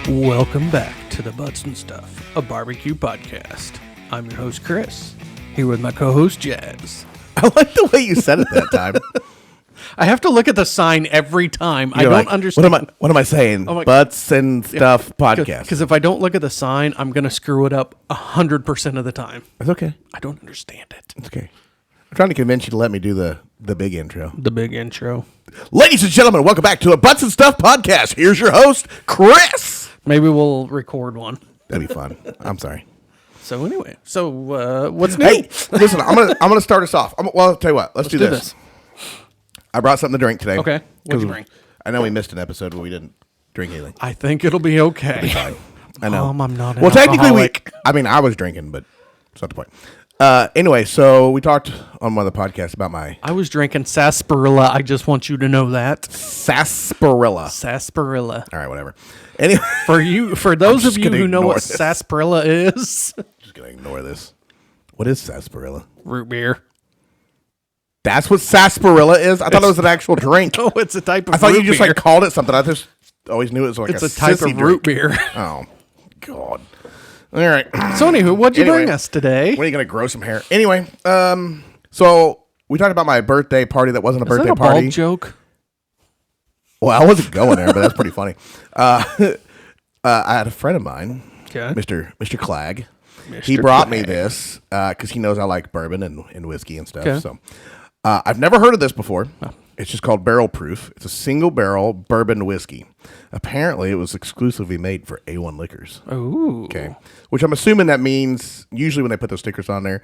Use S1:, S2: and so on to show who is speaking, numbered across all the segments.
S1: Welcome back to the Butts and Stuff, a barbecue podcast. I'm your host, Chris, here with my co-host, Jazz.
S2: I like the way you said it that time.
S1: I have to look at the sign every time. I don't understand.
S2: What am I saying? Butts and Stuff podcast.
S1: Because if I don't look at the sign, I'm going to screw it up 100% of the time.
S2: It's okay.
S1: I don't understand it.
S2: It's okay. I'm trying to convince you to let me do the big intro.
S1: The big intro.
S2: Ladies and gentlemen, welcome back to a Butts and Stuff podcast. Here's your host, Chris.
S1: Maybe we'll record one.
S2: That'd be fun. I'm sorry.
S1: So anyway, what's new?
S2: Hey, listen, I'm gonna start us off. I'll tell you what. Let's do this. I brought something to drink today.
S1: Okay. What'd you bring?
S2: I know we missed an episode where we didn't drink anything.
S1: I think it'll be okay.
S2: It'll be fine. I know.
S1: I'm not an
S2: well, technically,
S1: alcoholic.
S2: I was drinking, but it's not the point. Anyway, so we talked on one of the podcasts about
S1: I was drinking sarsaparilla. I just want you to know that.
S2: sarsaparilla.
S1: Sarsaparilla.
S2: All right, whatever. Anyway,
S1: for those of you who know what sarsaparilla is,
S2: just gonna ignore this. What is sarsaparilla?
S1: Root beer.
S2: That's what sarsaparilla is. I thought it was an actual drink.
S1: No, it's a type of.
S2: I thought you just called it something. I just always knew it was like
S1: it's a type of root beer.
S2: Oh, God. All right.
S1: So anywho, what'd you bring us today?
S2: When are you gonna grow some hair? Anyway, so we talked about my birthday party that wasn't a birthday party.
S1: Bald joke?
S2: Well, I wasn't going there, but that's pretty funny. I had a friend of mine, Mr. Clag. He brought me this because he knows I like bourbon and whiskey and stuff. Okay. So I've never heard of this before. Oh. It's just called Barrel Proof. It's a single barrel bourbon whiskey. Apparently, it was exclusively made for A1 Liquors.
S1: Ooh.
S2: Okay. Which I'm assuming that means usually when they put those stickers on there,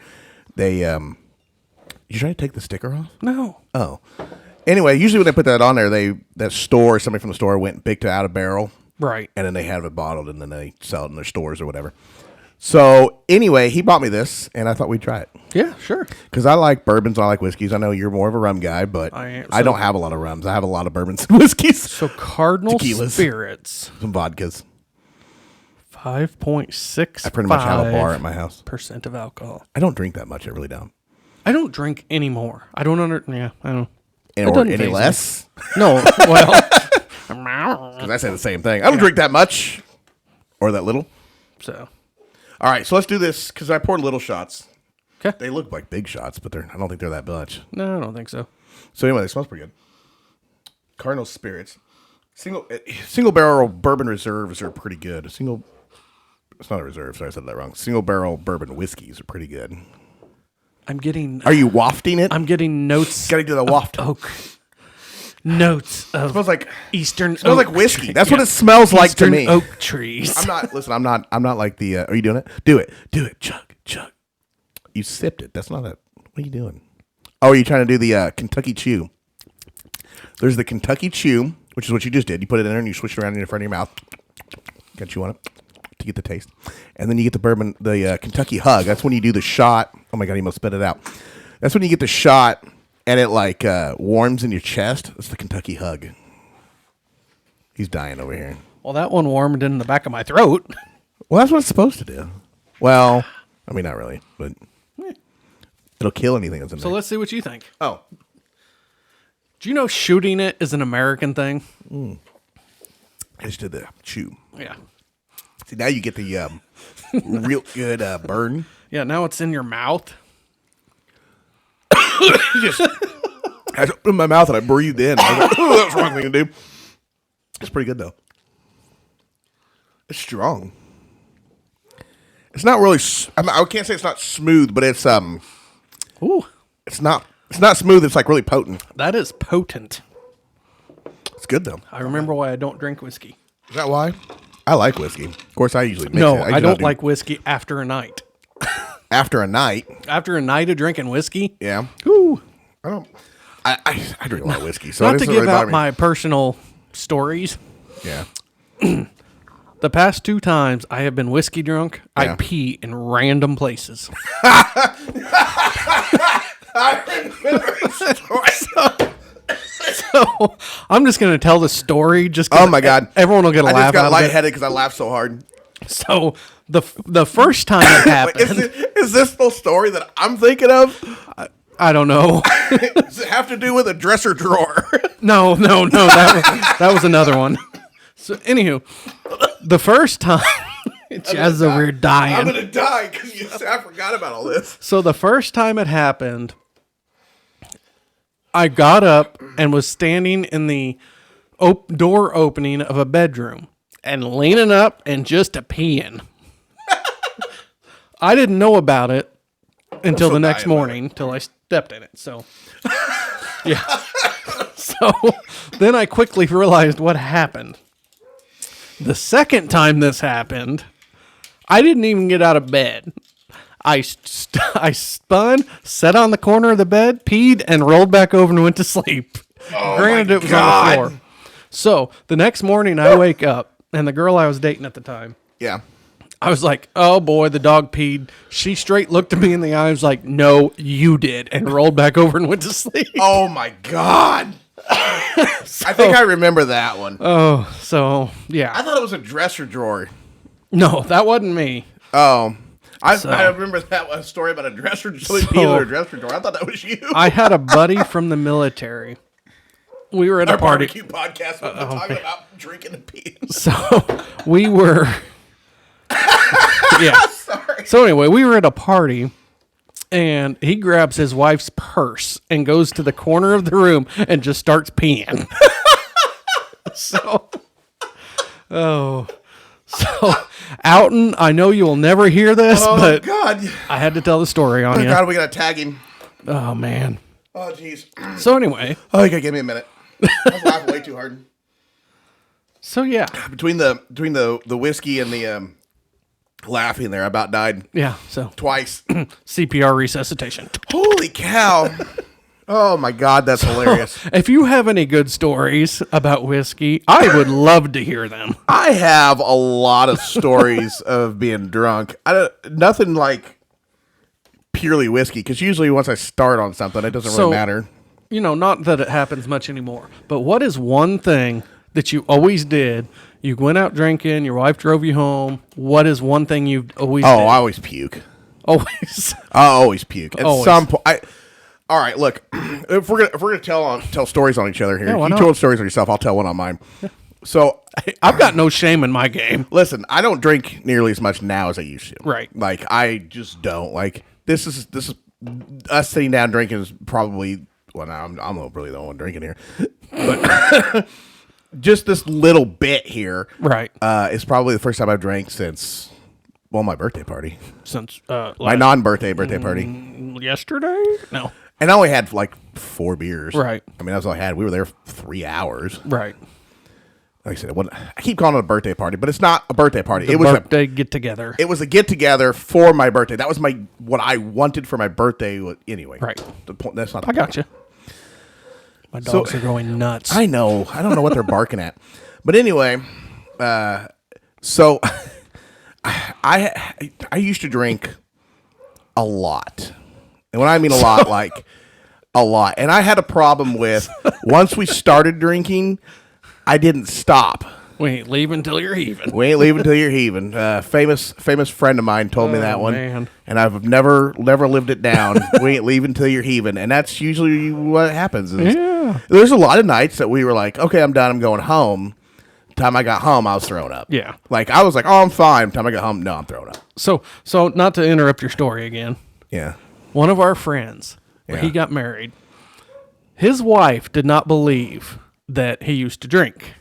S2: they you trying to take the sticker off?
S1: No.
S2: Oh. Anyway, usually when they put that on there, somebody from the store went and picked out a barrel.
S1: Right.
S2: And then they have it bottled and then they sell it in their stores or whatever. So anyway, he bought me this and I thought we'd try it.
S1: Yeah, sure.
S2: Because I like bourbons, I like whiskeys. I know you're more of a rum guy, but I don't have a lot of rums. I have a lot of bourbons and whiskeys.
S1: So Cardinal
S2: Tequilas,
S1: Spirits.
S2: some vodkas.
S1: 5.6.
S2: I pretty much have a bar at my house.
S1: % of alcohol.
S2: I don't drink that much. I really don't.
S1: I don't drink anymore. I don't I don't.
S2: Or any less?
S1: No, well.
S2: Because I say the same thing. I don't drink that much. Or that little.
S1: So.
S2: All right, so let's do this because I poured little shots.
S1: Okay.
S2: They look like big shots, but I don't think they're that much.
S1: No, I don't think so.
S2: So anyway, they smell pretty good. Cardinal Spirits. Single barrel bourbon reserves are pretty good. It's not a reserve, sorry, I said that wrong. Single barrel bourbon whiskeys are pretty good.
S1: Are
S2: you wafting it?
S1: I'm getting notes.
S2: Gotta do the waft.
S1: Oak. Notes of
S2: it smells like
S1: Eastern.
S2: It smells like whiskey. That's what it smells like to me.
S1: Oak trees.
S2: I'm not like the. Are you doing it? Do it. Chug. You sipped it. That's not a. What are you doing? Oh, are you trying to do the Kentucky Chew? There's the Kentucky Chew, which is what you just did. You put it in there and you swish it around in front of your mouth. Got chew on it to get the taste, and then you get the bourbon, the Kentucky Hug. That's when you do the shot. Oh my God, you must spit it out. That's when you get the shot. And it like warms in your chest. It's the Kentucky Hug. He's dying over here.
S1: Well, that one warmed in the back of my throat.
S2: Well, that's what it's supposed to do. Well, I mean, not really, but it'll kill anything that's in there.
S1: So let's see what you think.
S2: Oh.
S1: Do you know shooting it is an American thing?
S2: I just did the chew.
S1: Yeah.
S2: See, now you get the real good burn.
S1: Yeah, now it's in your mouth.
S2: I opened my mouth and I breathed in. I was like, oh, that's the wrong thing to do. It's pretty good though. It's strong. It's not really. I can't say it's not smooth, but it's
S1: Ooh.
S2: It's not smooth. It's like really potent.
S1: That is potent.
S2: It's good though.
S1: I remember why I don't drink whiskey.
S2: Is that why? I like whiskey. Of course, I usually mix it.
S1: I don't like whiskey after a night.
S2: After a night?
S1: After a night of drinking whiskey?
S2: Yeah.
S1: Ooh.
S2: I drink a lot of whiskey. So
S1: not to give out my personal stories.
S2: Yeah.
S1: The past 2 times I have been whiskey drunk, I pee in random places.
S2: I remember the story.
S1: So I'm just going to tell the story.
S2: Oh my God.
S1: Everyone will get a laugh out of it. I just
S2: got lightheaded because I laughed so hard.
S1: So the first time it happened.
S2: Wait, is this the story that I'm thinking of?
S1: I don't know.
S2: Does it have to do with a dresser drawer?
S1: No. That was another one. So, anywho, the first time, Jazz is over here dying.
S2: I'm gonna die because I forgot about all this.
S1: So the first time it happened, I got up and was standing in the door opening of a bedroom and leaning up and just peeing. I didn't know about it until the next morning, till I stepped in it. So, yeah. So then I quickly realized what happened. The second time this happened, I didn't even get out of bed. I spun, sat on the corner of the bed, peed, and rolled back over and went to sleep.
S2: Oh,
S1: Granted, it was on the floor. So the next morning, I wake up, and the girl I was dating at the time,
S2: Yeah.
S1: I was like, oh boy, the dog peed. She straight looked at me in the eye and was like, no, you did, and rolled back over and went to sleep.
S2: Oh my God. I think I remember that one.
S1: Oh, so yeah.
S2: I thought it was a dresser drawer.
S1: No, that wasn't me.
S2: Oh. I remember that one story about a dresser drawer. A dresser drawer. I thought that was you.
S1: I had a buddy from the military. We were at a party.
S2: Barbecue podcast when we're talking about drinking and peeing.
S1: So we were. Yeah.
S2: Sorry.
S1: So anyway, we were at a party, and he grabs his wife's purse and goes to the corner of the room and just starts peeing. So, Alton, I know you will never hear this, but
S2: God.
S1: I had to tell the story on you.
S2: God, we gotta tag him.
S1: Oh man.
S2: Oh jeez.
S1: So anyway.
S2: Oh, you gotta give me a minute. I was laughing way too hard.
S1: So yeah.
S2: Between the whiskey and the laughing there, I about died.
S1: Yeah. So
S2: twice.
S1: CPR resuscitation.
S2: Holy cow. Oh my God, that's hilarious.
S1: If you have any good stories about whiskey, I would love to hear them.
S2: I have a lot of stories of being drunk. Nothing like purely whiskey, because usually once I start on something, it doesn't really matter.
S1: You know, not that it happens much anymore, but what is one thing that you always did? You went out drinking, your wife drove you home. What is one thing you always did?
S2: I always puke.
S1: Always?
S2: I always puke. At
S1: Always.
S2: some point, all right, look, if we're gonna tell stories on each other here,
S1: Yeah,
S2: you told stories on yourself, I'll tell one on mine. Yeah. So
S1: I've got no shame in my game.
S2: Listen, I don't drink nearly as much now as I used to.
S1: Right.
S2: Like I just don't. Like this is us sitting down drinking is probably I'm not really the one drinking here, but just this little bit here,
S1: right?
S2: Is probably the first time I've drank since my birthday party.
S1: Since
S2: my non-birthday party.
S1: Yesterday? No.
S2: And I only had like 4 beers.
S1: Right.
S2: I mean, that's all I had. We were there 3 hours.
S1: Right.
S2: Like I said, I keep calling it a birthday party, but it's not a birthday party.
S1: It was a birthday get-together.
S2: It was a get-together for my birthday. That was what I wanted for my birthday anyway.
S1: Right.
S2: The point. That's not.
S1: I got you. My dogs are going nuts.
S2: I know. I don't know what they're barking at. But anyway, so I used to drink a lot. And when I mean a lot, like a lot. And I had a problem with once we started drinking, I didn't stop.
S1: We ain't leaving until you're heaving.
S2: We ain't leaving until you're heaving. Famous friend of mine told me that one.
S1: Man.
S2: And I've never lived it down. We ain't leaving until you're heaving. And that's usually what happens.
S1: Yeah.
S2: There's a lot of nights that we were like, okay, I'm done. I'm going home. Time I got home, I was throwing up.
S1: Yeah.
S2: Like I was like, oh, I'm fine. Time I got home, no, I'm throwing up.
S1: So not to interrupt your story again.
S2: Yeah.
S1: One of our friends, where he got married, his wife did not believe that he used to drink.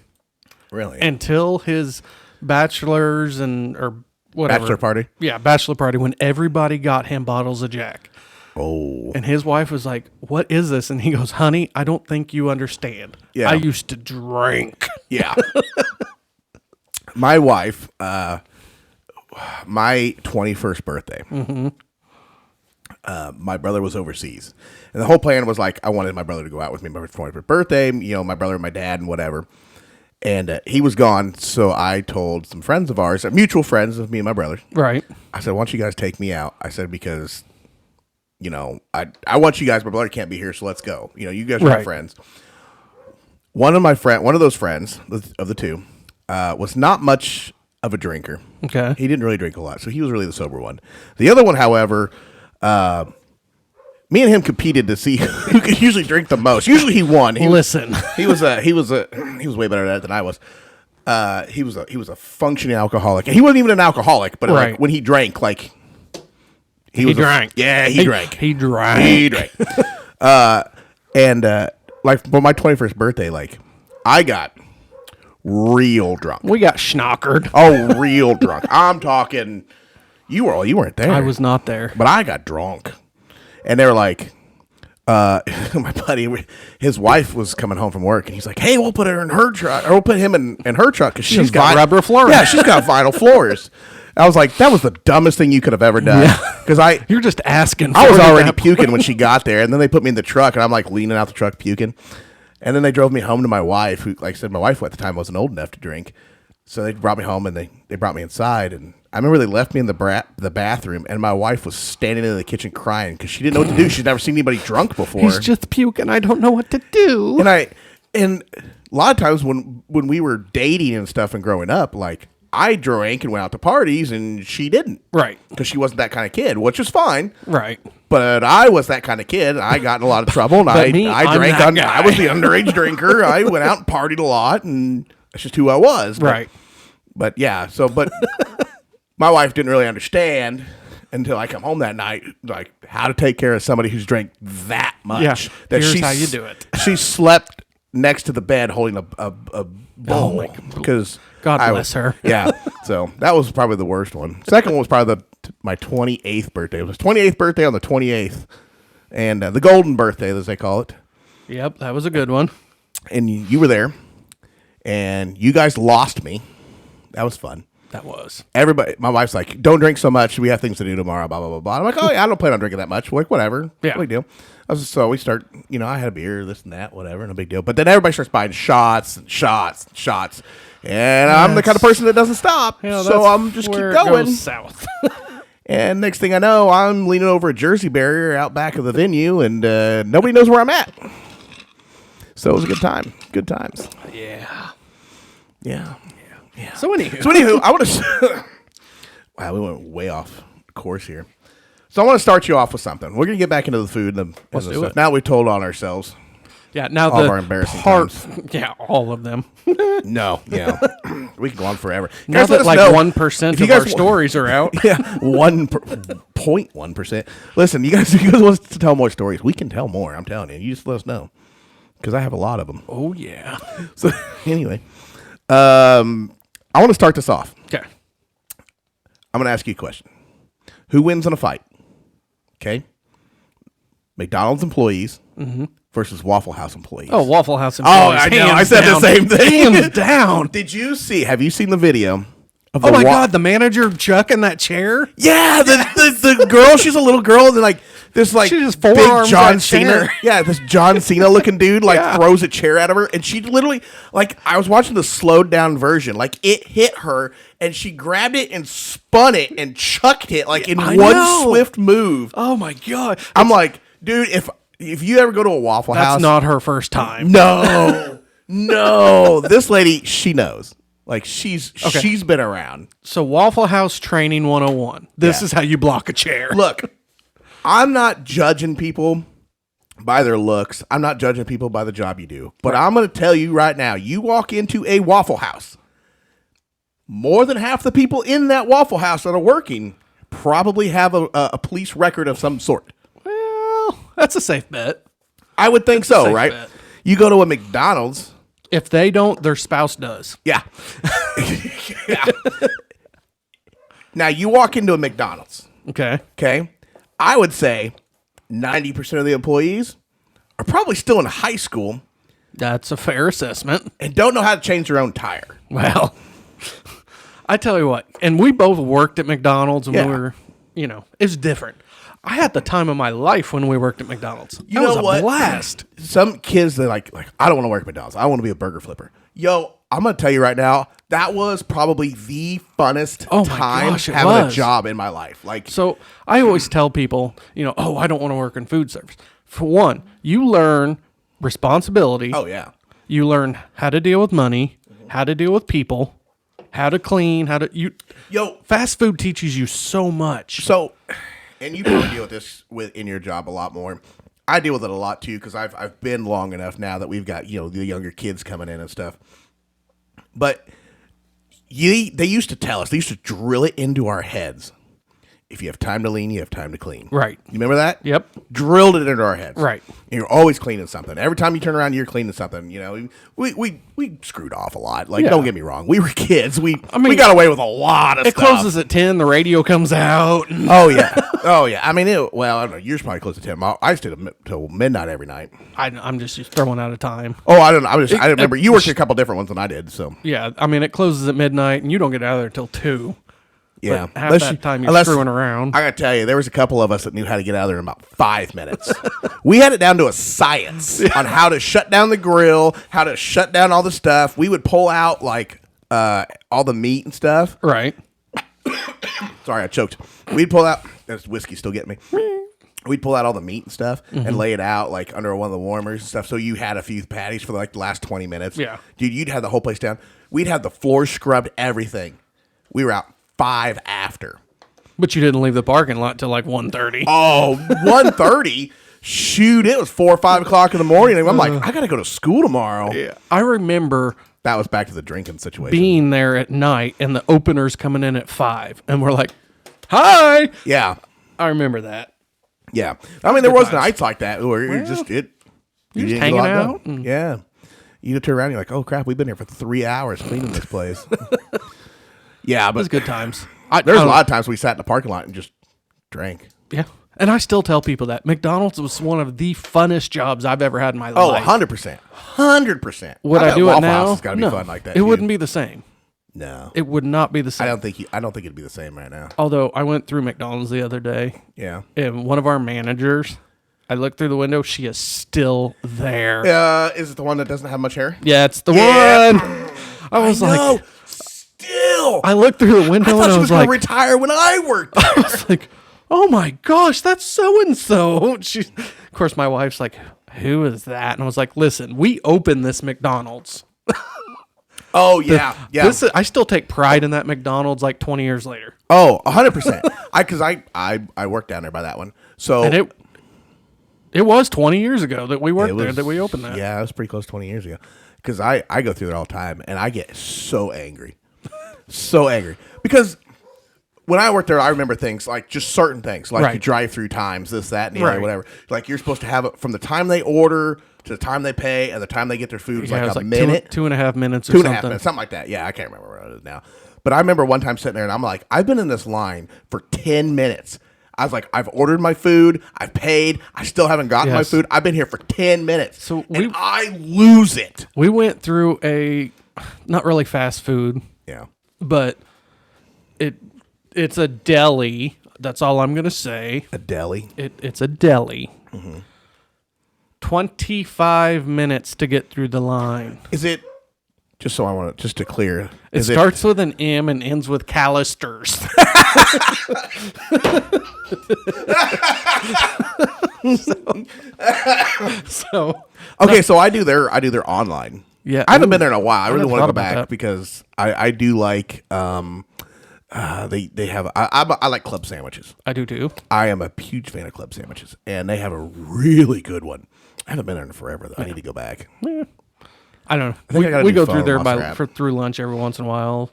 S2: Really?
S1: Until his bachelor's or whatever.
S2: Bachelor party?
S1: Yeah, bachelor party when everybody got him bottles of Jack.
S2: Oh.
S1: And his wife was like, what is this? And he goes, honey, I don't think you understand.
S2: Yeah.
S1: I used to drink.
S2: Yeah. My wife, my 21st birthday, my brother was overseas. And the whole plan was like, I wanted my brother to go out with me for my 21st birthday, my brother and my dad and whatever. And he was gone, so I told some friends of ours, mutual friends of me and my brother.
S1: Right.
S2: I said, why don't you guys take me out? I said, because, I want you guys, my brother can't be here, so let's go. You guys are my friends. One of those friends, of the two, was not much of a drinker.
S1: Okay.
S2: He didn't really drink a lot, so he was really the sober one. The other one, however, me and him competed to see who could usually drink the most. Usually he won. He was way better at it than I was. he was a functioning alcoholic. And he wasn't even an alcoholic, but
S1: Right.
S2: like when he drank, like
S1: He drank.
S2: He drank.
S1: He drank.
S2: He drank. And like for my 21st birthday, like I got real drunk.
S1: We got schnockered.
S2: Oh, real drunk. I'm talking. You weren't there.
S1: I was not there.
S2: But I got drunk, and they were like, my buddy, his wife was coming home from work, and he's like, "Hey, we'll put her in her truck, or we'll put him in her truck because she's
S1: got rubber floors."
S2: Yeah, she's got vinyl floors." I was like, "That was the dumbest thing you could have ever done." Because
S1: You're just asking.
S2: I was
S1: for it
S2: already
S1: at that
S2: puking when she got there, and then they put me in the truck, and I'm like leaning out the truck puking, and then they drove me home to my wife, who, like I said, my wife at the time wasn't old enough to drink, so they brought me home and they brought me inside, and I remember they left me in the bathroom, and my wife was standing in the kitchen crying because she didn't know what to do. She'd never seen anybody drunk before.
S1: He's just puking. I don't know what to do.
S2: And a lot of times when we were dating and stuff and growing up, like I drank and went out to parties, and she didn't,
S1: Right.
S2: Because she wasn't that kind of kid, which is fine,
S1: Right.
S2: But I was that kind of kid. I got in a lot of trouble, and I
S1: I'm
S2: drank.
S1: that guy.
S2: I was the underage drinker. I went out and partied a lot, and that's just who I was.
S1: Right.
S2: But yeah, but my wife didn't really understand until I come home that night, like how to take care of somebody who's drank that much.
S1: Yeah,
S2: That
S1: here's how you do it.
S2: She slept next to the bed holding a bowl
S1: my God.
S2: because
S1: God bless her.
S2: Yeah, so that was probably the worst one. Second one was probably my 28th birthday. It was 28th birthday on the 28th, and the golden birthday, as they call it.
S1: Yep, that was a good one.
S2: And you were there, and you guys lost me. That was fun.
S1: That was.
S2: Everybody, my wife's like, "Don't drink so much. We have things to do tomorrow." Blah blah blah blah. I'm like, "Oh yeah, I don't plan on drinking that much. Like whatever.
S1: Yeah.
S2: No big deal." So we start. I had a beer, this and that, whatever, no big deal. But then everybody starts buying shots and shots and shots, and I'm the kind of person that doesn't stop.
S1: Yeah,
S2: so I'm just keep
S1: where it
S2: going.
S1: goes south.
S2: And next thing I know, I'm leaning over a Jersey barrier out back of the venue, and nobody knows where I'm at. So it was a good time. Good times.
S1: Yeah.
S2: Yeah.
S1: So
S2: anywho, I want to. Wow, we went way off course here. So I want to start you off with something. We're gonna get back into the food and the
S1: Let's do
S2: stuff.
S1: it.
S2: Now we've told on ourselves.
S1: Yeah. Now
S2: All
S1: the
S2: of our embarrassing
S1: part.
S2: times.
S1: Yeah, all of them.
S2: No, yeah, we can go on forever.
S1: Now
S2: Guys, let
S1: that
S2: us
S1: like
S2: know
S1: 1%
S2: if you
S1: of our
S2: guys wa-
S1: stories are out.
S2: Yeah, 1.1%. Listen, you guys want us to tell more stories? We can tell more. I'm telling you. You just let us know because I have a lot of them.
S1: Oh yeah.
S2: So anyway, I want to start this off.
S1: Okay.
S2: I'm going to ask you a question. Who wins in a fight? Okay. McDonald's employees versus Waffle House employees.
S1: Oh, Waffle House.
S2: Oh, I know. I said the same thing.
S1: Hands down.
S2: Have you seen the video? Of
S1: Oh
S2: the
S1: my God, the manager chucking that chair.
S2: Yeah, the girl, she's a little girl, and like this like
S1: She just
S2: big
S1: forearms
S2: John
S1: that
S2: Cena.
S1: chair.
S2: Yeah, this John Cena looking dude like
S1: Yeah.
S2: throws a chair at her, and she literally like I was watching the slowed down version, like it hit her, and she grabbed it and spun it and chucked it like in
S1: I
S2: one
S1: know.
S2: swift move.
S1: Oh my God.
S2: I'm like, dude, if you ever go to a Waffle
S1: That's
S2: House,
S1: not her first time.
S2: no, this lady, she knows. Like she's been around.
S1: So Waffle House training 101. This is how you block a chair.
S2: Look, I'm not judging people by their looks. I'm not judging people by the job you do. But I'm going to tell you right now, you walk into a Waffle House, more than half the people in that Waffle House that are working probably have a police record of some sort.
S1: Well, that's a safe bet.
S2: I would think so,
S1: safe
S2: right?
S1: bet.
S2: You go to a McDonald's.
S1: If they don't, their spouse does.
S2: Yeah. Yeah. Now, you walk into a McDonald's.
S1: Okay.
S2: Okay. I would say 90% of the employees are probably still in high school
S1: That's a fair assessment.
S2: and don't know how to change their own tire.
S1: Well, I tell you what, and we both worked at McDonald's and
S2: Yeah.
S1: we were, it's different. I had the time of my life when we worked at McDonald's.
S2: You
S1: That was
S2: know
S1: a
S2: what?
S1: blast.
S2: Some kids, they're like, I don't want to work at McDonald's. I want to be a burger flipper. Yo, I'm going to tell you right now, that was probably the funnest
S1: Oh my
S2: time
S1: gosh, it
S2: having
S1: was.
S2: a job in my life. Like,
S1: So I always tell people, oh, I don't want to work in food service. For one, you learn responsibility.
S2: oh, yeah.
S1: You learn how to deal with money, how to deal with people, how to clean,
S2: Yo,
S1: fast food teaches you so much.
S2: so, and you probably deal with this in your job a lot more. I deal with it a lot too because I've been long enough now that we've got the younger kids coming in and stuff. But They used to tell us, they used to drill it into our heads. If you have time to lean, you have time to clean.
S1: Right.
S2: You remember that?
S1: Yep.
S2: Drilled it into our heads.
S1: Right.
S2: And you're always cleaning something. Every time you turn around, you're cleaning something. You know, we screwed off a lot. Like, don't get me wrong. We were kids. We got away with a lot of stuff.
S1: It closes at 10. The radio comes out.
S2: Oh, yeah. Oh, yeah. I mean, I don't know. Yours probably closed at 10. I stayed till midnight every night.
S1: I'm just throwing out a time.
S2: Oh, I don't know. I remember you worked a couple different ones than I did. So
S1: yeah, I mean, it closes at midnight, and you don't get out of there till 2.
S2: Yeah,
S1: but half that time you're screwing around.
S2: I gotta tell you, there was a couple of us that knew how to get out of there in about 5 minutes. We had it down to a science on how to shut down the grill, how to shut down all the stuff. We would pull out like all the meat and stuff.
S1: Right.
S2: Sorry, I choked. We'd pull out. This whiskey still getting me. We'd pull out all the meat and stuff and lay it out like under one of the warmers and stuff. So you had a few patties for like the last 20 minutes.
S1: Yeah,
S2: dude, you'd have the whole place down. We'd have the floor scrubbed, everything. We were out 5 after.
S1: But you didn't leave the parking lot till like 1:30.
S2: Oh, 1:30? Shoot, it was 4 or 5 o'clock in the morning. And I'm like, I got to go to school tomorrow.
S1: Yeah. I remember
S2: that was back to the drinking situation.
S1: Being there at night and the openers coming in at 5. And we're like, hi.
S2: Yeah.
S1: I remember that.
S2: Yeah. I mean, there was nights like that where you're just
S1: hanging out.
S2: Yeah. You turn around and you're like, oh, crap, we've been here for 3 hours cleaning this place. Yeah, but
S1: it was good times.
S2: There's a lot of times we sat in the parking lot and just drank.
S1: Yeah. And I still tell people that McDonald's was one of the funnest jobs I've ever had in my
S2: life.
S1: life.
S2: 100%. 100%.
S1: Would I do it now?
S2: Waffle House has got to be fun like that.
S1: It wouldn't be the same.
S2: No.
S1: It would not be the same.
S2: I don't think it'd be the same right now.
S1: Although I went through McDonald's the other day.
S2: Yeah.
S1: And one of our managers, I looked through the window, she is still there.
S2: Is it the one that doesn't have much hair?
S1: Yeah, it's the one. I was like,
S2: still.
S1: I looked through the window and I was like,
S2: going to retire when I worked there.
S1: I was like, oh my gosh, that's so and so. Of course, my wife's like, who is that? And I was like, listen, we opened this McDonald's.
S2: Oh yeah, yeah.
S1: I still take pride in that McDonald's like 20 years later.
S2: Oh, 100%. Because I worked down there by that one. So
S1: and it was 20 years ago that we worked there that we opened that.
S2: Yeah, it was pretty close 20 years ago. Because I go through there all the time and I get so angry. So angry. Because when I worked there, I remember things like just certain things, like the drive-through times, this, that, and the other, whatever. Like you're supposed to have it from the time they order to the time they pay and the time they get their food is like a minute.
S1: 2.5 minutes or something.
S2: 2.5 minutes, something like that. Yeah, I can't remember what it is now. But I remember one time sitting there and I'm like, I've been in this line for 10 minutes. I was like, I've ordered my food, I've paid, I still haven't gotten my food. I've been here for 10 minutes. So I lose it.
S1: We went through not really fast food.
S2: Yeah.
S1: But it's a deli. That's all I'm going to say.
S2: A deli?
S1: It's a deli. Mm-hmm. 25 minutes to get through the line.
S2: Is it, just to clear.
S1: It starts with an M and ends with Callister's.
S2: Okay, so I do their online.
S1: Yeah.
S2: I haven't been there in a while. I really want to go back because I do like they have I like club sandwiches.
S1: I do too.
S2: I am a huge fan of club sandwiches, and they have a really good one. I haven't been there in forever though. I need to go back.
S1: Yeah. I don't know. We go through there through lunch every once in a while.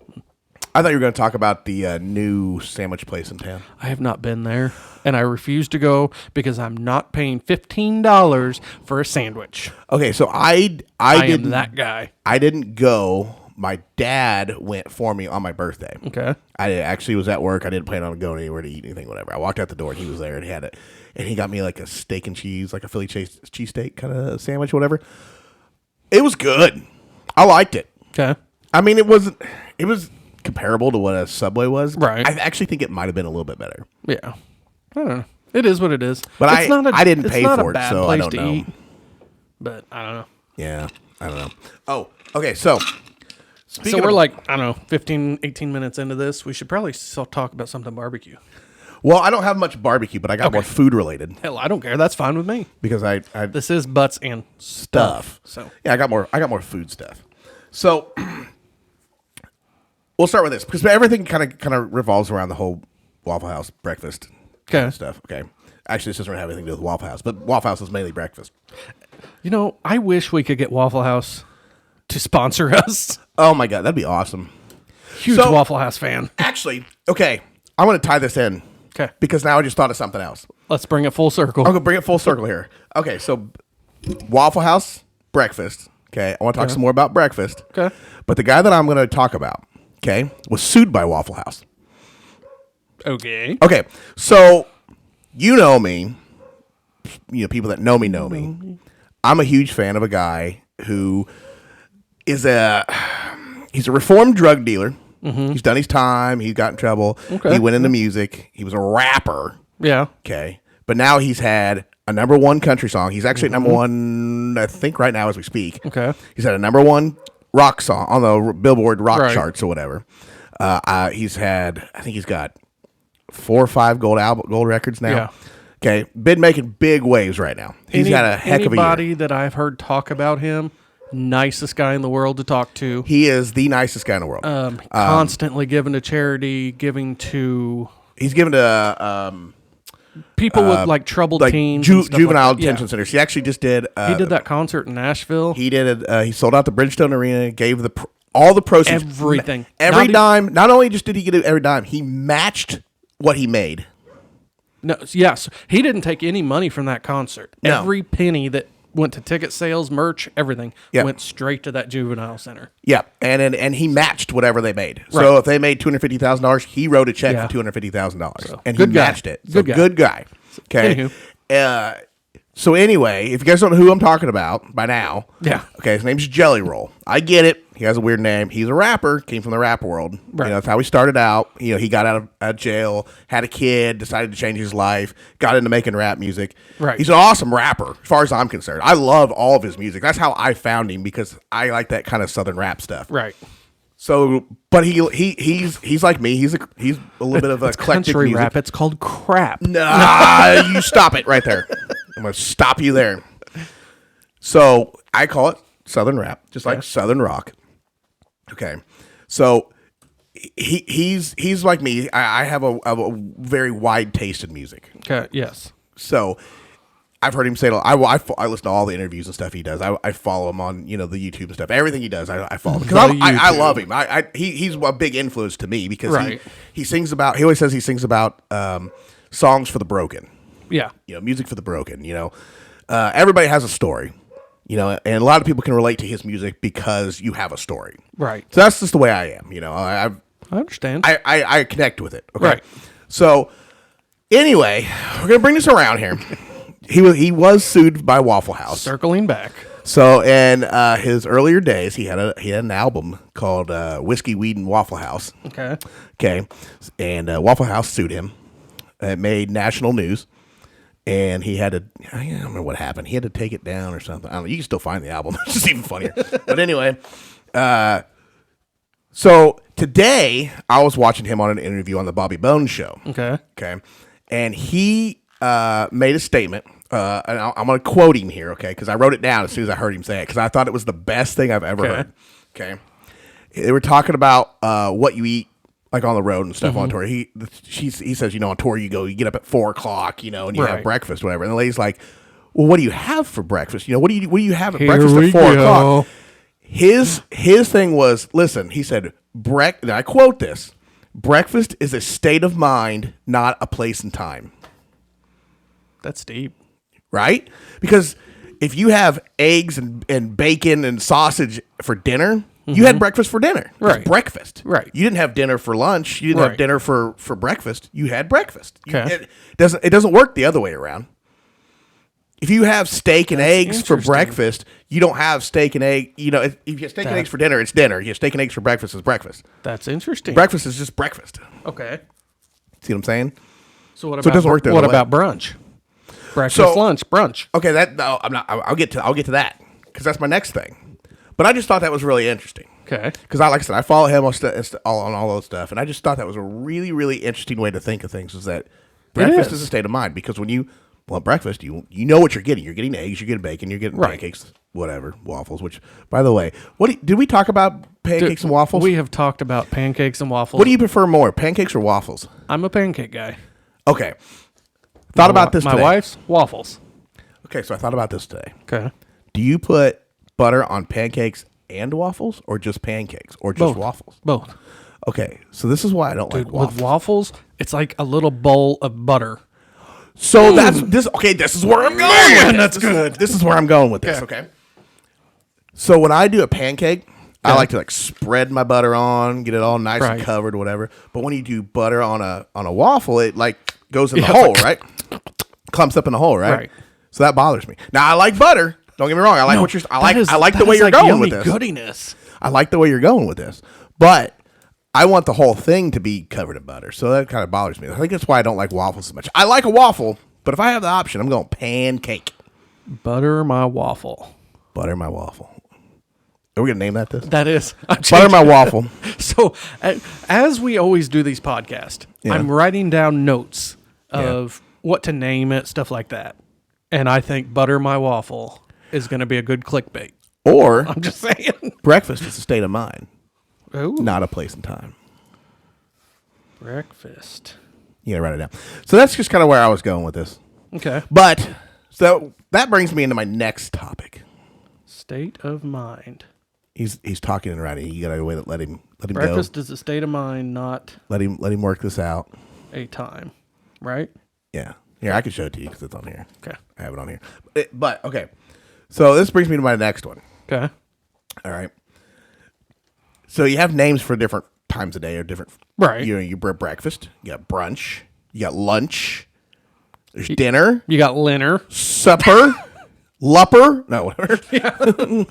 S2: I thought you were going to talk about the new sandwich place in town.
S1: I have not been there, and I refuse to go because I'm not paying $15 for a sandwich.
S2: Okay, so I
S1: am that guy.
S2: I didn't go. My dad went for me on my birthday.
S1: Okay.
S2: I actually was at work. I didn't plan on going anywhere to eat anything, whatever. I walked out the door, and he was there, and he had it. And he got me like a steak and cheese, like a Philly cheesesteak kind of sandwich, whatever. It was good. I liked it.
S1: Okay.
S2: I mean, it was comparable to what a Subway was.
S1: Right.
S2: I actually think it might have been a little bit better.
S1: Yeah. I don't know. It is what it is.
S2: But I didn't pay for it, so I don't know.
S1: Eat, but I don't know.
S2: Yeah. I don't know. Oh, okay. So
S1: we're like, I don't know, 15, 18 minutes into this. We should probably still talk about something barbecue.
S2: Well, I don't have much barbecue, but I got more food related.
S1: Hell, I don't care. That's fine with me.
S2: Because
S1: this is butts and stuff. So
S2: yeah, I got more food stuff. So we'll start with this because everything kind of revolves around the whole Waffle House breakfast kind of stuff. Okay. Actually, this doesn't really have anything to do with Waffle House, but Waffle House is mainly breakfast.
S1: You know, I wish we could get Waffle House to sponsor us.
S2: Oh my God, that'd be awesome.
S1: Huge Waffle House fan.
S2: Actually, okay, I'm going to tie this in.
S1: Okay.
S2: Because now I just thought of something else.
S1: Let's bring it full circle.
S2: I'm going to bring it full circle here. Okay, so Waffle House breakfast. Okay, I want to talk some more about breakfast.
S1: Okay.
S2: But the guy that I'm going to talk about, okay, was sued by Waffle House.
S1: Okay.
S2: Okay, so you know me. You know, people that know me. I'm a huge fan of a guy who is he's a reformed drug dealer. Mm-hmm. He's done his time. He got in trouble. Okay. He went into music. He was a rapper.
S1: Yeah.
S2: Okay. But now he's had a number one country song. He's actually number one, I think, right now as we speak.
S1: Okay.
S2: He's had a number one rock song on the Billboard rock charts or whatever. He's had, I think he's got 4 or 5 gold records now. Yeah. Okay. Been making big waves right now. He's got a heck of a year.
S1: Anybody that I've heard talk about him, nicest guy in the world to talk to.
S2: He is the nicest guy in the world.
S1: Constantly giving to charity, giving to...
S2: He's given to...
S1: people with like troubled teens,
S2: juvenile detention centers. He actually just did.
S1: He did that concert in Nashville.
S2: He did it. He sold out the Bridgestone Arena. Gave all the proceeds,
S1: everything,
S2: every dime. Not only just did he get it every dime, he matched what he made.
S1: No, yes, he didn't take any money from that concert.
S2: No.
S1: Every penny that went to ticket sales, merch, everything went straight to that juvenile center.
S2: Yeah, and he matched whatever they made. So if they made $250,000, he wrote a check for $250,000, and he matched it. So good guy. Okay. So anyway, if you guys don't know who I'm talking about by now, okay, his name's Jelly Roll. I get it. He has a weird name. He's a rapper. Came from the rap world. Right. You know, that's how he started out. You know, he got out of jail, had a kid, decided to change his life, got into making rap music.
S1: Right.
S2: He's an awesome rapper, as far as I'm concerned. I love all of his music. That's how I found him, because I like that kind of southern rap stuff.
S1: Right.
S2: So, but he's like me. He's a little bit of a eclectic
S1: country
S2: music.
S1: rap. It's called crap.
S2: Nah, you stop it right there. I'm gonna stop you there. So I call it southern rap, just like southern rock. Okay, so he's like me. I have a very wide taste in music.
S1: Okay. Yes. So
S2: I've heard him say it. I listen to all the interviews and stuff he does. I follow him on the YouTube and stuff. Everything he does, I follow him because I love him. He's a big influence to me because he sings about. He always says he sings about songs for the broken.
S1: Yeah,
S2: music for the broken. Everybody has a story. And a lot of people can relate to his music because you have a story.
S1: Right.
S2: So that's just the way I am.
S1: I understand.
S2: I connect with it. Okay.
S1: Right.
S2: So anyway, we're gonna bring this around here. He was sued by Waffle House.
S1: Circling back.
S2: So in his earlier days, he had an album called Whiskey, Weed, and Waffle House. Okay. And Waffle House sued him. It made national news. And he had to, I don't remember what happened. He had to take it down or something. I don't know. You can still find the album. It's just even funnier. But anyway, so today I was watching him on an interview on the Bobby Bones show. Okay. And he made a statement. And I'm going to quote him here, okay? Because I wrote it down as soon as I heard him say it, because I thought it was the best thing I've ever heard. Okay. They were talking about what you eat, like on the road and stuff on tour. He says, on tour you get up at 4:00, and you have breakfast, whatever. And the lady's like, well, what do you have for breakfast? What do you have at breakfast at 4:00? His thing was, listen, he said, and I quote this, breakfast is a state of mind, not a place and time.
S1: That's deep.
S2: Right? Because if you have eggs and bacon and sausage for dinner, you had breakfast for dinner. Right. It's breakfast.
S1: Right.
S2: You didn't have dinner for lunch. You didn't have dinner for breakfast. You had breakfast. Okay. It doesn't work the other way around. If you have steak and eggs for breakfast, you don't have steak and egg. If you have steak and eggs for dinner, it's dinner. You have steak and eggs for breakfast, it's breakfast.
S1: That's interesting.
S2: Breakfast is just breakfast.
S1: Okay.
S2: See what I'm saying?
S1: So what about brunch? Breakfast, lunch, brunch.
S2: Okay, I'll get to that because that's my next thing. But I just thought that was really interesting.
S1: Okay.
S2: Because like I said, I follow him on all those stuff, and I just thought that was a really, really interesting way to think of things. Is that breakfast is a state of mind? Because when you want breakfast, you know what you're getting. You're getting eggs, you're getting bacon, you're getting pancakes, whatever, waffles. Which, by the way, did we talk about pancakes and waffles?
S1: We have talked about pancakes and waffles.
S2: What do you prefer more, pancakes or waffles?
S1: I'm a pancake guy.
S2: Okay. Thought about this today.
S1: My wife's waffles.
S2: Okay, so I thought about this today.
S1: Okay.
S2: Do you put butter on pancakes and waffles, or just pancakes, or just waffles?
S1: Both.
S2: Okay, so this is why I don't like waffles.
S1: With waffles, it's like a little bowl of butter.
S2: So that's this. Okay, this is where I'm going.
S1: Man, that's good.
S2: This is where I'm going with this. Okay. So when I do a pancake, I like to like spread my butter on, get it all nice and covered, whatever. But when you do butter on a waffle, it like goes in the hole, right? Clumps up in the hole, right? So that bothers me. Now I like butter. Don't get me wrong. I like what you're. I like the way you're going with this.
S1: Goodiness.
S2: I like the way you're going with this, but I want the whole thing to be covered in butter. So that kind of bothers me. I think that's why I don't like waffles so much. I like a waffle, but if I have the option, I'm going pancake.
S1: Butter my waffle.
S2: Butter my waffle. Are we going to name that this?
S1: That is.
S2: Butter my waffle.
S1: So as we always do these podcasts, I'm writing down notes of what to name it, stuff like that. And I think butter my waffle is going to be a good clickbait.
S2: Or
S1: I'm just saying.
S2: Breakfast is a state of mind.
S1: Ooh.
S2: Not a place and time.
S1: Breakfast.
S2: You gotta write it down. So that's just kind of where I was going with this.
S1: Okay.
S2: But so that brings me into my next topic.
S1: State of mind.
S2: He's talking and writing. You gotta wait. Let him
S1: Breakfast
S2: go.
S1: is a state of mind, not
S2: Let him work this out.
S1: a time. Right?
S2: Yeah. Here, I can show it to you because it's on here.
S1: Okay.
S2: I have it on here. But okay. So this brings me to my next one.
S1: Okay.
S2: All right. So you have names for different times of day or different.
S1: Right.
S2: You breakfast. You got brunch. You got lunch. There's dinner.
S1: You got Linner.
S2: Supper. Lupper. No, whatever. Yeah.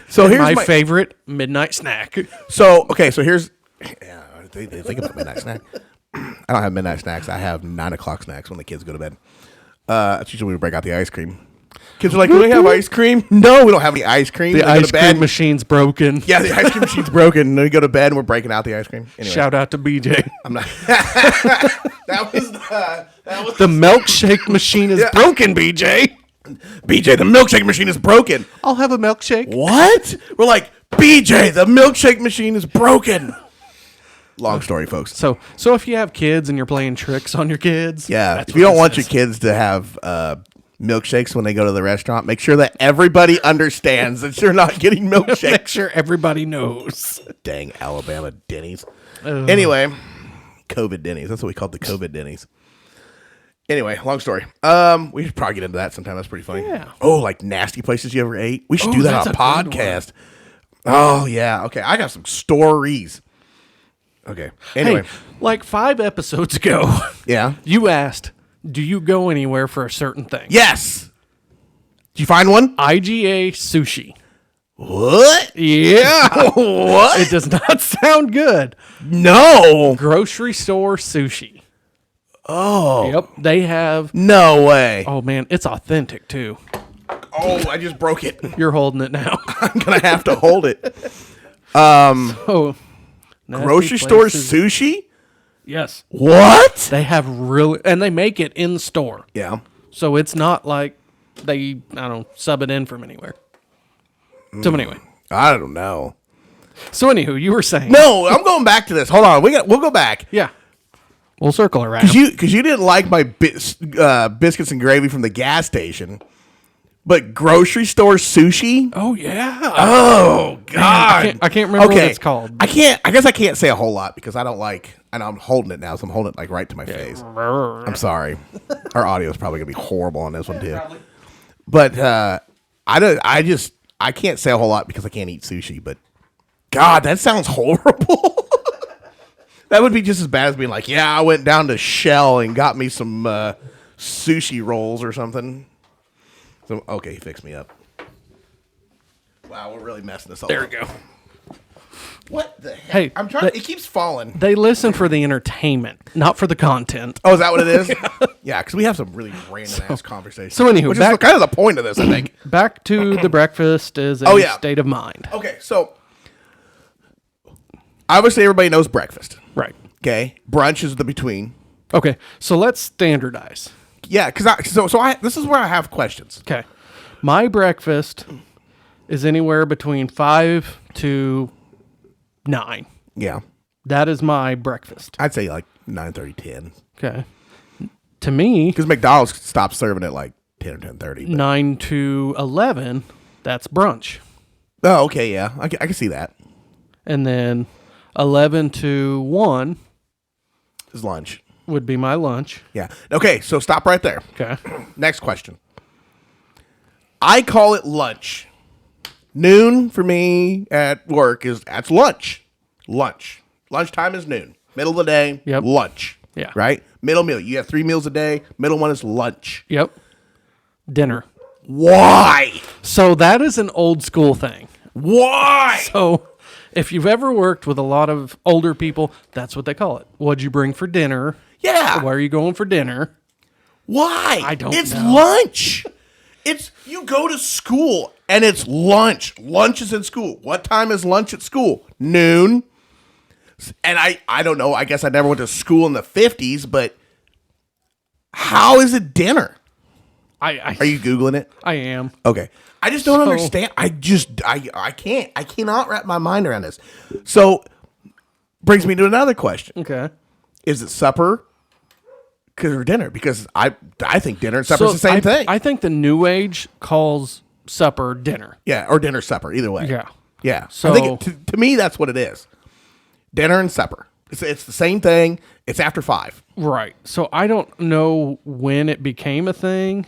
S2: So here's
S1: my favorite midnight snack.
S2: So okay. So here's. Yeah, they think about midnight snack. I don't have midnight snacks. I have 9 o'clock snacks when the kids go to bed. That's usually when we break out the ice cream. Kids are like, do we have ice cream? No, we don't have any ice cream.
S1: The ice cream machine's broken.
S2: Yeah, the ice cream machine's broken. And then we go to bed and we're breaking out the ice cream. Anyway.
S1: Shout out to BJ.
S2: I'm not. that was
S1: the milkshake machine is broken, BJ.
S2: BJ, the milkshake machine is broken.
S1: I'll have a milkshake.
S2: What? We're like, BJ, the milkshake machine is broken. Long story, folks.
S1: So if you have kids and you're playing tricks on your kids,
S2: if you don't want your kids to have milkshakes when they go to the restaurant, make sure that everybody understands that you're not getting milkshakes.
S1: Make sure everybody knows.
S2: Dang Alabama Denny's. Anyway, COVID Denny's. That's what we called the COVID Denny's. Anyway, long story. We should probably get into that sometime. That's pretty funny.
S1: Yeah.
S2: Oh, like nasty places you ever ate. We should do that on a podcast. Oh yeah. Okay, I got some stories. Okay. Anyway,
S1: hey, like 5 episodes ago, you asked, do you go anywhere for a certain thing?
S2: Yes. Did you find one?
S1: IGA sushi.
S2: What?
S1: Yeah.
S2: What?
S1: It does not sound good.
S2: No.
S1: Grocery store sushi.
S2: Oh.
S1: Yep. They have.
S2: No way.
S1: Oh, man. It's authentic, too.
S2: Oh, I just broke it.
S1: You're holding it now.
S2: I'm going to have to hold it. Grocery store sushi?
S1: Yes.
S2: What?
S1: They have really, and they make it in store.
S2: Yeah.
S1: So it's not like they, sub it in from anywhere. So anyway.
S2: I don't know.
S1: So anywho, you were saying.
S2: No, I'm going back to this. Hold on. We'll go back.
S1: Yeah. We'll circle around.
S2: Because you didn't like my biscuits and gravy from the gas station. But grocery store sushi?
S1: Oh, yeah.
S2: Oh, God.
S1: Man, I can't remember what it's called.
S2: I guess I can't say a whole lot because I don't like, and I'm holding it now, so I'm holding it like right to my face. I'm sorry. Our audio is probably going to be horrible on this one, too. Probably. But I can't say a whole lot because I can't eat sushi, but God, that sounds horrible. That would be just as bad as being like, yeah, I went down to Shell and got me some sushi rolls or something. So, okay, he fixed me up. Wow, we're really messing this up.
S1: There we go.
S2: What the heck?
S1: Hey,
S2: I'm trying. It keeps falling.
S1: They listen for the entertainment, not for the content.
S2: Oh, is that what it is? Yeah, because we have some really random ass conversations.
S1: So anywho,
S2: which is kind of the point of this, I think.
S1: Back to the breakfast is a state of mind.
S2: Okay, so obviously everybody knows breakfast.
S1: Right.
S2: Okay, brunch is the between.
S1: Okay, so let's standardize.
S2: Yeah, because this is where I have questions.
S1: Okay, my breakfast is anywhere between 5 to 9.
S2: Yeah,
S1: that is my breakfast.
S2: I'd say like 9:30, 10.
S1: Okay, to me,
S2: because McDonald's stops serving at like 10 or 10:30.
S1: 9 to 11, that's brunch.
S2: Oh, okay, yeah. I can see that.
S1: And then 11 to 1
S2: Is lunch.
S1: would be my lunch.
S2: Yeah. Okay, so stop right there.
S1: Okay.
S2: Next question. I call it lunch. Noon for me at work that's lunch. Lunch. Lunchtime is noon. Middle of the day,
S1: Yep.
S2: lunch.
S1: Yeah.
S2: Right? Middle meal. You have 3 meals a day. Middle one is lunch.
S1: Yep. Dinner.
S2: Why?
S1: So that is an old school thing.
S2: Why?
S1: So if you've ever worked with a lot of older people, that's what they call it. What'd you bring for dinner?
S2: Yeah.
S1: Where are you going for dinner?
S2: Why?
S1: I don't
S2: It's
S1: know.
S2: lunch. It's you go to school and it's lunch. Lunch is in school. What time is lunch at school? Noon. And I don't know. I guess I never went to school in the 50s, but how is it dinner? Are you Googling it?
S1: I am.
S2: Okay. I just don't understand. I can't. I cannot wrap my mind around this. So brings me to another question.
S1: Okay.
S2: Is it supper or dinner? Because I think dinner and supper is the same thing.
S1: I think the new age calls supper dinner.
S2: Yeah, or dinner, supper, either way.
S1: Yeah.
S2: Yeah.
S1: So-
S2: I think to me, that's what it is. Dinner and supper. It's the same thing. It's after 5.
S1: Right. So I don't know when it became a thing,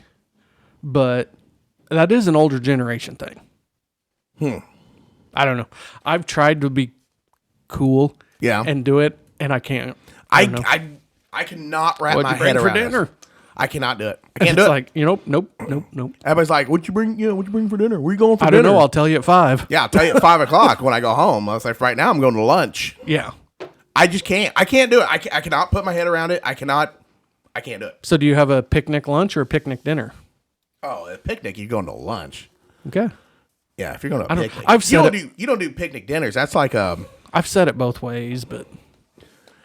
S1: but that is an older generation thing. I don't know. I've tried to be cool
S2: Yeah.
S1: and do it, and I can't. I don't know.
S2: I cannot wrap
S1: What'd
S2: my
S1: you bring
S2: head
S1: for
S2: around
S1: dinner?
S2: this. I cannot do it. I can't do
S1: It's
S2: it.
S1: like, nope.
S2: Everybody's like, "What'd you bring? What'd you bring for dinner? Where you going for
S1: I
S2: dinner?"
S1: don't know. I'll tell you at 5.
S2: Yeah, I'll tell you at 5:00 when I go home. I was like, right now I'm going to lunch.
S1: Yeah.
S2: I just can't. I can't do it. I cannot put my head around it. I can't do it.
S1: So do you have a picnic lunch or a picnic dinner?
S2: Oh, a picnic, you're going to lunch.
S1: Okay.
S2: Yeah, if you're going to a picnic.
S1: I've said
S2: you don't do picnic dinners. That's like
S1: I've said it both ways, but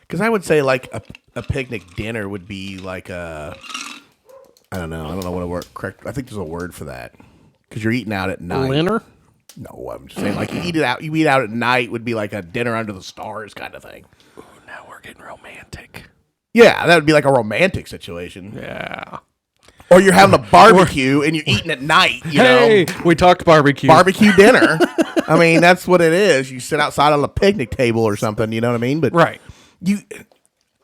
S2: because I would say like a picnic dinner would be like a, I don't know what a word correct. I think there's a word for that because you're eating out at night.
S1: dinner?
S2: No, I'm just saying like you eat out at night would be like a dinner under the stars kind of thing.
S1: Ooh, now we're getting romantic.
S2: Yeah, that would be like a romantic situation.
S1: Yeah.
S2: Or you're having a barbecue and you're eating at night. You
S1: Hey,
S2: know,
S1: we talked barbecue.
S2: barbecue dinner. I mean, that's what it is. You sit outside on a picnic table or something. You know what I mean? But
S1: Right.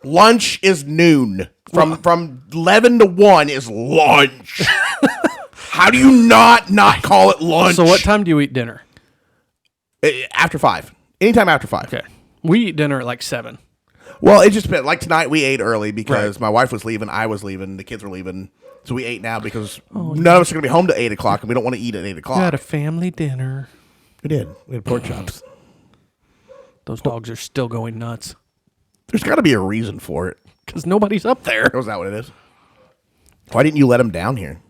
S2: lunch is noon. From 11 to 1 is lunch. How do you not call it lunch?
S1: So what time do you eat dinner?
S2: After 5. Anytime after 5.
S1: Okay. We eat dinner at like 7.
S2: Well, it just depends. Like tonight, we ate early because
S1: Right.
S2: my wife was leaving, I was leaving, the kids were leaving. So we ate now because none of us are going to be home to 8 o'clock, and we don't want to eat at 8
S1: We
S2: o'clock.
S1: had a family dinner.
S2: We did. We had pork chops.
S1: Those dogs are still going nuts
S2: There's got to be a reason for it.
S1: because nobody's up there.
S2: Was that what it is? Why didn't you let them down here?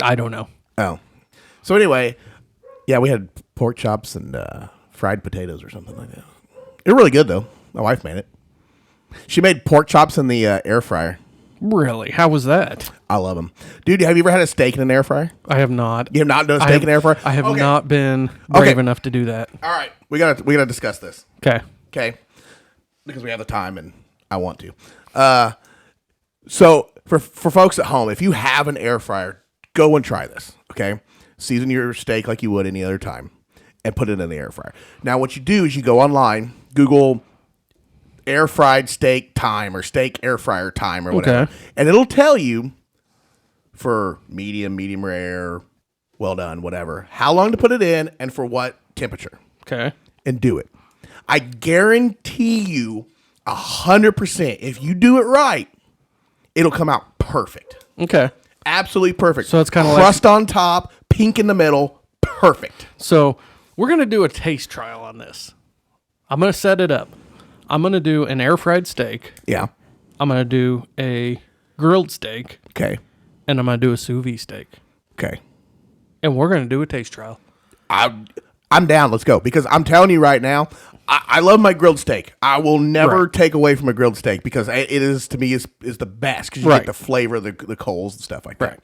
S1: I don't know.
S2: Oh. So anyway, yeah, we had pork chops and fried potatoes or something like that. They were really good, though. My wife made it. She made pork chops in the air fryer.
S1: Really? How was that?
S2: I love them. Dude, have you ever had a steak in an air fryer?
S1: I have not.
S2: You have not done a steak in an air fryer?
S1: I have
S2: Okay.
S1: not been brave
S2: Okay.
S1: enough to do that.
S2: All right. We gotta discuss this.
S1: Okay.
S2: Okay. Because we have the time and I want to. So for folks at home, if you have an air fryer, go and try this. Okay. Season your steak like you would any other time and put it in the air fryer. Now what you do is you go online, Google air fried steak time or steak air fryer time or whatever.
S1: Okay.
S2: And it'll tell you for medium rare, well done, whatever, how long to put it in and for what temperature.
S1: Okay.
S2: And do it. I guarantee you 100%. If you do it right, it'll come out perfect.
S1: Okay.
S2: Absolutely perfect.
S1: So it's kinda like-
S2: crust on top, pink in the middle, perfect.
S1: So we're going to do a taste trial on this. I'm going to set it up. I'm going to do an air fried steak.
S2: Yeah.
S1: I'm going to do a grilled steak.
S2: Okay.
S1: And I'm going to do a sous vide steak.
S2: Okay.
S1: And we're going to do a taste trial.
S2: I'm down. Let's go. Because I'm telling you right now, I love my grilled steak. I will never
S1: Right.
S2: take away from a grilled steak because it is, to me, is the best because you
S1: Right.
S2: get the flavor of the coals and stuff like that.
S1: Right.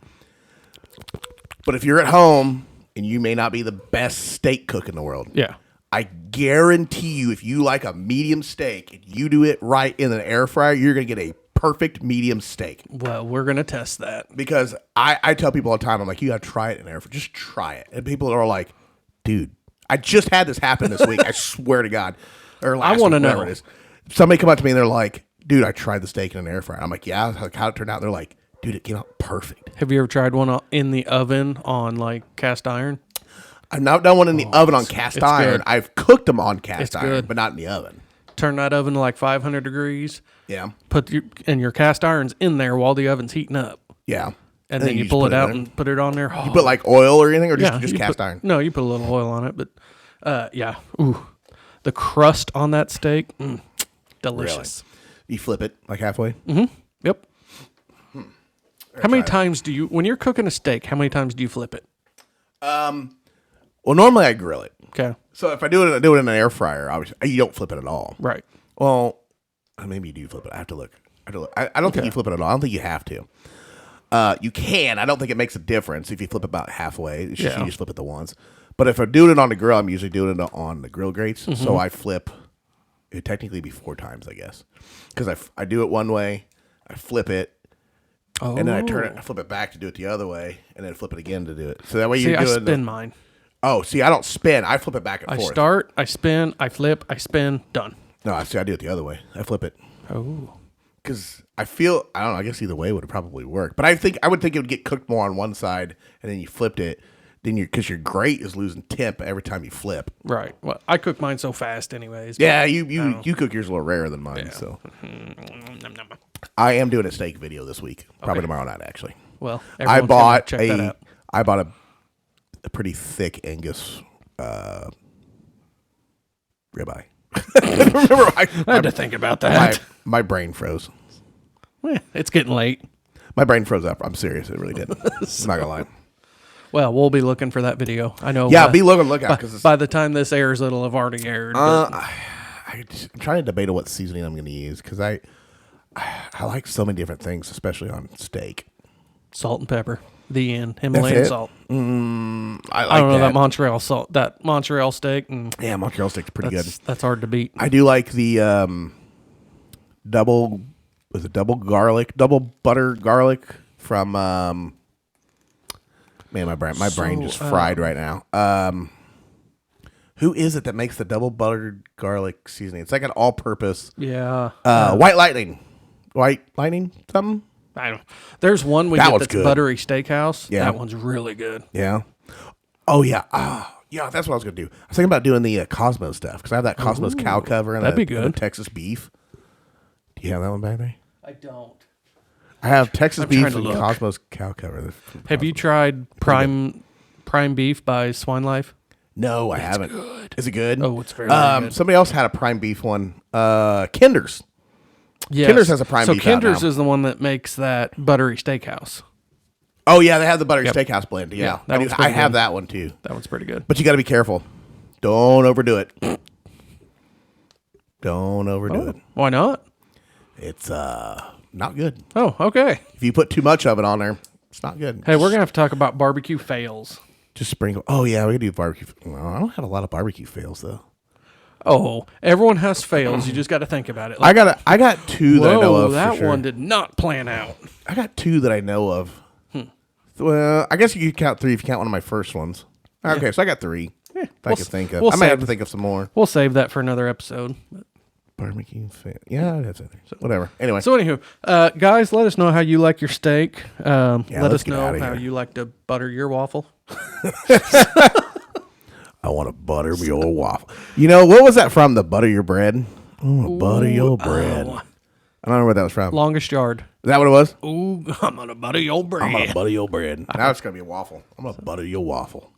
S2: But if you're at home and you may not be the best steak cook in the world,
S1: Yeah.
S2: I guarantee you, if you like a medium steak and you do it right in an air fryer, you're going to get a perfect medium steak.
S1: Well, we're going to test that.
S2: Because I tell people all the time, I'm like, you got to try it in air fryer. Just try it. And people are like, dude, I just had this happen this week. I swear to God. Or last
S1: I want to
S2: week, whatever
S1: know.
S2: it is. Somebody come up to me and they're like, dude, I tried the steak in an air fryer. I'm like, yeah, like, how'd it turn out? They're like, dude, it came out perfect.
S1: Have you ever tried one in the oven on like cast iron?
S2: I've not done one in the oven on cast iron.
S1: good.
S2: I've cooked them on cast iron,
S1: good.
S2: but not in the oven.
S1: Turn that oven to like 500 degrees.
S2: Yeah.
S1: And your cast iron's in there while the oven's heating up.
S2: Yeah.
S1: And then you pull it out and put it on there.
S2: You put like oil or anything, or just
S1: you
S2: cast
S1: put,
S2: iron?
S1: No, you put a little oil on it, but yeah. Ooh, the crust on that steak, delicious.
S2: Really? You flip it like halfway?
S1: Mm-hmm. Yep. How many times when you're cooking a steak, how many times do you flip it?
S2: Well, normally I grill it.
S1: Okay.
S2: So if I do it in an air fryer, obviously you don't flip it at all.
S1: Right.
S2: Well, maybe you do flip it. I have to look. I don't think you flip it at all. I don't think you have to. You can. I don't think it makes a difference if you flip about halfway. It's just, you just flip it the once. But if I'm doing it on the grill, I'm usually doing it on the grill grates. Mm-hmm. So I flip. It technically be 4 times, I guess, because I do it one way, I flip it, and then I turn it, I flip it back to do it the other way, and then flip it again to do it. So that way you're doing.
S1: I spin mine.
S2: Oh, see, I don't spin. I flip it back and forth.
S1: I start, I spin, I flip, I spin, done.
S2: No, I do it the other way. I flip it.
S1: Oh.
S2: Because I don't know, I guess either way would probably work. But I would think it would get cooked more on one side, and then you flipped it, because your grate is losing temp every time you flip.
S1: Right. Well, I cook mine so fast anyways.
S2: Yeah, you cook yours a little rarer than mine, so. I am doing a steak video this week. Probably tomorrow night, actually.
S1: Well,
S2: I bought
S1: check that out.
S2: I bought a pretty thick Angus ribeye. Remember,
S1: I had to think about that.
S2: My brain froze.
S1: It's getting late.
S2: My brain froze up. I'm serious. It really did. I'm not gonna lie.
S1: Well, we'll be looking for that video. I know.
S2: Yeah, be lookout because
S1: by the time this airs, it'll have already aired.
S2: I'm trying to debate on what seasoning I'm going to use because I like so many different things, especially on steak.
S1: Salt and pepper. The end. Himalayan salt.
S2: I don't
S1: know that Montreal salt. That Montreal steak.
S2: Yeah, Montreal steak's pretty good.
S1: That's hard to beat.
S2: I do like the double butter garlic from man, my brain just fried right now. Who is it that makes the double buttered garlic seasoning? It's like an all-purpose.
S1: Yeah.
S2: White Lightning something.
S1: I don't. There's one we get that's good. Buttery Steakhouse.
S2: Yeah,
S1: that one's really good.
S2: Yeah. Oh yeah. Yeah. That's what I was gonna do. I was thinking about doing the Cosmos stuff because I have that Cosmos cow cover and
S1: that'd be good.
S2: And a Texas beef. Do you have that one back there?
S1: I don't.
S2: I have Texas beef and Cosmos cow cover.
S1: Have you tried Prime Beef by Swine Life?
S2: No, I haven't.
S1: Good.
S2: Is it good?
S1: Oh, it's very good.
S2: Somebody else had a Prime Beef one. Kinder's.
S1: Yes.
S2: Kinder's has a Prime Beef.
S1: So Kinder's is the one that makes that buttery steakhouse.
S2: Oh yeah, they have the buttery steakhouse blend. Yeah, I have that one too.
S1: That one's pretty good.
S2: But you got to be careful. Don't overdo it. Don't overdo it.
S1: Why not?
S2: It's not good.
S1: Oh, okay.
S2: If you put too much of it on there, it's not good.
S1: Hey, we're gonna have to talk about barbecue fails.
S2: Just sprinkle. Oh yeah, we can do barbecue. Well, I don't have a lot of barbecue fails though.
S1: Oh, everyone has fails. You just got to think about it.
S2: Like, I got 2 that I know of.
S1: That
S2: for sure.
S1: one did not plan out.
S2: I got 2 that I know of. Well, I guess you could count 3 if you count one of my first ones. Okay, so I got 3. If I can think of. I might have to think of some more.
S1: We'll save that for another episode.
S2: Barbecue fail. Yeah, that's it. So, whatever. Anyway.
S1: So anywho, guys, let us know how you like your steak. Let us know how you like to butter your waffle.
S2: I want to butter your waffle. You know, what was that from? The butter your bread? I want to butter your bread. I don't know where that was from.
S1: Longest Yard.
S2: Is that what it was?
S1: Ooh, I'm going to butter your bread.
S2: I'm going to butter your bread. Now it's going to be a waffle. I'm going to butter your waffle.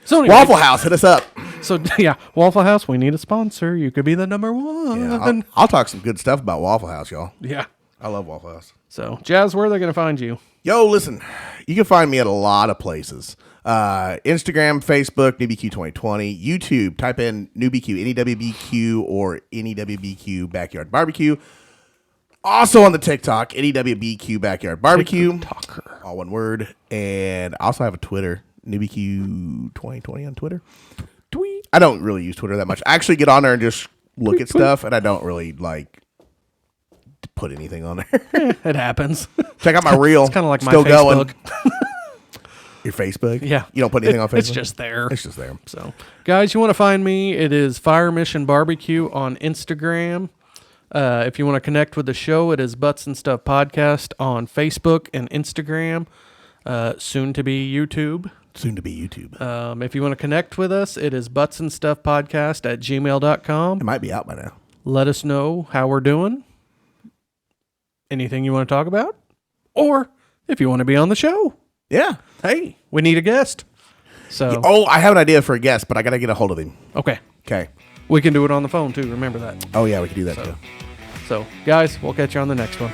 S1: So anyway,
S2: Waffle House, hit us up.
S1: So, yeah, Waffle House, we need a sponsor. You could be the number one.
S2: Yeah, I'll talk some good stuff about Waffle House, y'all.
S1: Yeah.
S2: I love Waffle House.
S1: So, Jazz, where are they going to find you?
S2: Yo, listen, you can find me at a lot of places. Instagram, Facebook, NewBQ2020, YouTube, type in NewBQ, NEWBQ, or NEWBQ Backyard Barbecue. Also on the TikTok, NEWBQ Backyard Barbecue. TikToker. All one word. And I also have a Twitter, NewBQ2020 on Twitter. Tweet. I don't really use Twitter that much. I actually get on there and just look at stuff, and I don't really like put anything on there.
S1: It happens.
S2: Check out my reel.
S1: It's kind of like
S2: still
S1: my Facebook.
S2: Going. Your Facebook?
S1: Yeah.
S2: You don't put anything on Facebook?
S1: It's just there.
S2: It's just there.
S1: So, guys, you want to find me? It is Fire Mission Barbecue on Instagram. If you want to connect with the show, it is Butts and Stuff Podcast on Facebook and Instagram. Soon to be YouTube.
S2: Soon to be YouTube.
S1: If you want to connect with us, it is Butts and Stuff Podcast at gmail.com.
S2: It might be out by now.
S1: Let us know how we're doing. Anything you want to talk about? Or if you want to be on the show.
S2: Yeah.
S1: Hey, we need a guest. So,
S2: I have an idea for a guest, but I got to get a hold of him.
S1: okay.
S2: Okay.
S1: We can do it on the phone too. Remember that.
S2: Oh, yeah, we can do that too.
S1: So, guys, we'll catch you on the next one.